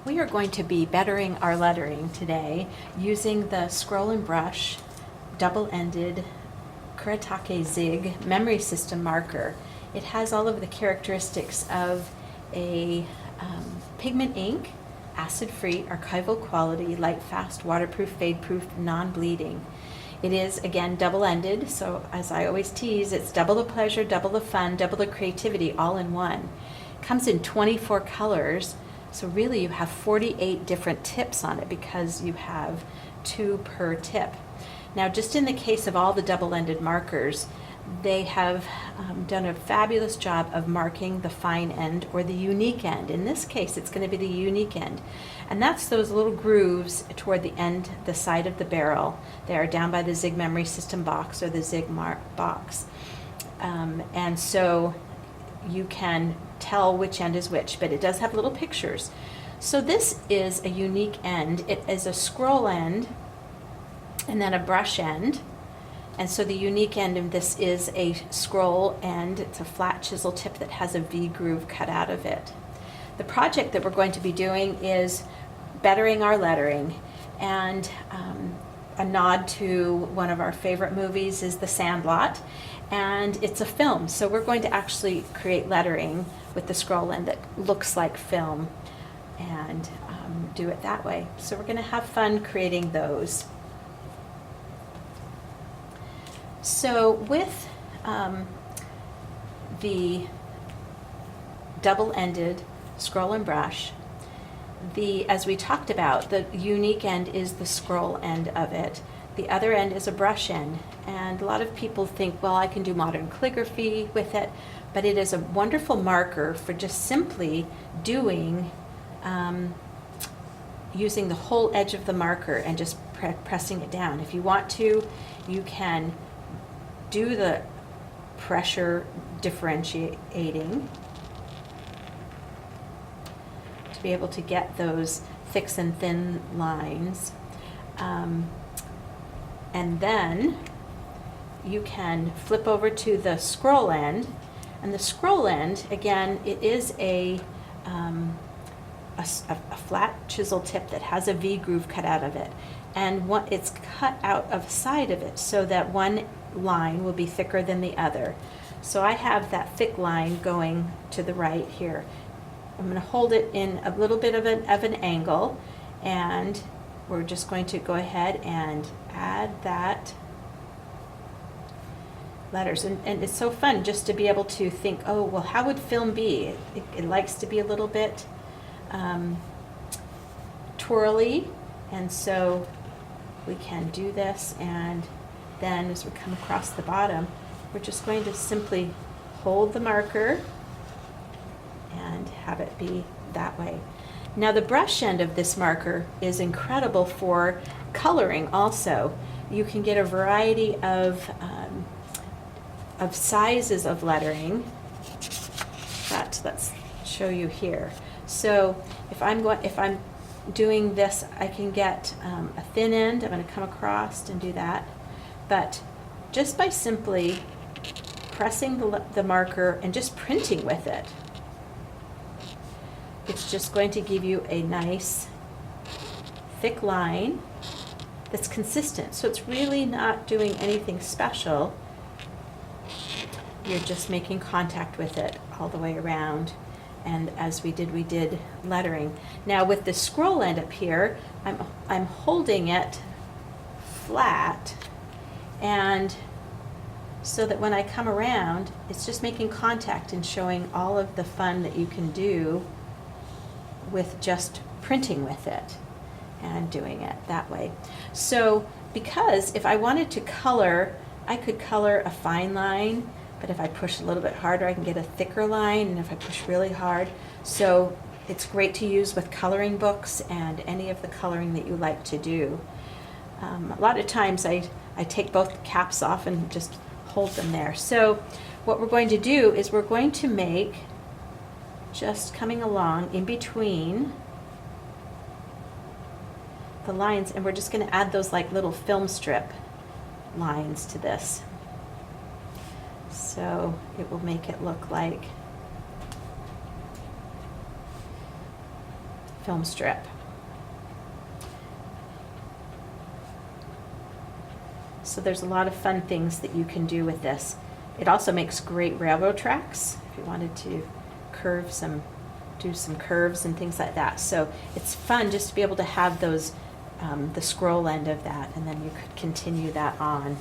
We are going to be bettering our lettering today using the Scroll and Brush double-ended Kuretake ZIG memory system marker. It has all of the characteristics of a pigment ink, acid-free, archival quality, light, fast, waterproof, fade-proof, non-bleeding. It is, again, double-ended, so as I always tease, it's double the pleasure, double the fun, double the creativity, all in one. It comes in 24 colors, so really you have 48 different tips on it because you have 2 per tip. Now, just in the case of all the double-ended markers, they have done a fabulous job of marking the fine end or the unique end. In this case, it's going to be the unique end. And that's those little grooves toward the end, the side of the barrel. They are down by the ZIG memory system box or the ZIG box. And so you can tell which end is which, but it does have little pictures. So this is a unique end. It is a scroll end and then a brush end. And so the unique end of this is a scroll end. It's a flat chisel tip that has a V groove cut out of it. The project that we're going to be doing is bettering our lettering, and a nod to one of our favorite movies is The Sandlot, and it's a film. So we're going to actually create lettering with the scroll end that looks like film and do it that way. So we're going to have fun creating those. So with the double-ended scroll and brush, as we talked about, the unique end is the scroll end of it. The other end is a brush end. And a lot of people think, well, I can do modern calligraphy with it, but it is a wonderful marker for just simply doing, using the whole edge of the marker and just pressing it down. If you want to, you can do the pressure differentiating to be able to get those thick and thin lines. And then you can flip over to the scroll end. And the scroll end, again, it is a flat chisel tip that has a V groove cut out of it. And it's cut out of the side of it so that one line will be thicker than the other. So I have that thick line going to the right here. I'm going to hold it in a little bit of an angle, and we're just going to go ahead and add that letters. And it's so fun just to be able to think, oh, well, how would film be? It likes to be a little bit twirly, and so we can do this, and then as we come across the bottom, we're just going to simply hold the marker and have it be that way. Now the brush end of this marker is incredible for coloring also. You can get a variety of sizes of lettering. Let's show you here. So if I'm doing this, I can get a thin end. I'm going to come across and do that. But just by simply pressing the marker and just printing with it, it's just going to give you a nice thick line that's consistent. So it's really not doing anything special. You're just making contact with it all the way around. And as we did lettering. Now with the scroll end up here, I'm holding it flat, and so that when I come around, it's just making contact and showing all of the fun that you can do with just printing with it and doing it that way. So because if I wanted to color, I could color a fine line, but if I push a little bit harder, I can get a thicker line, and if I push really hard. So it's great to use with coloring books and any of the coloring that you like to do. A lot of times I take both caps off and just hold them there. So what we're going to do is we're going to make, just coming along in between the lines, and we're just going to add those like little film strip lines to this. So it will make it look like film strip. So there's a lot of fun things that you can do with this. It also makes great railroad tracks if you wanted to do some curves and things like that. So it's fun just to be able to have those, the scroll end of that, and then you could continue that on.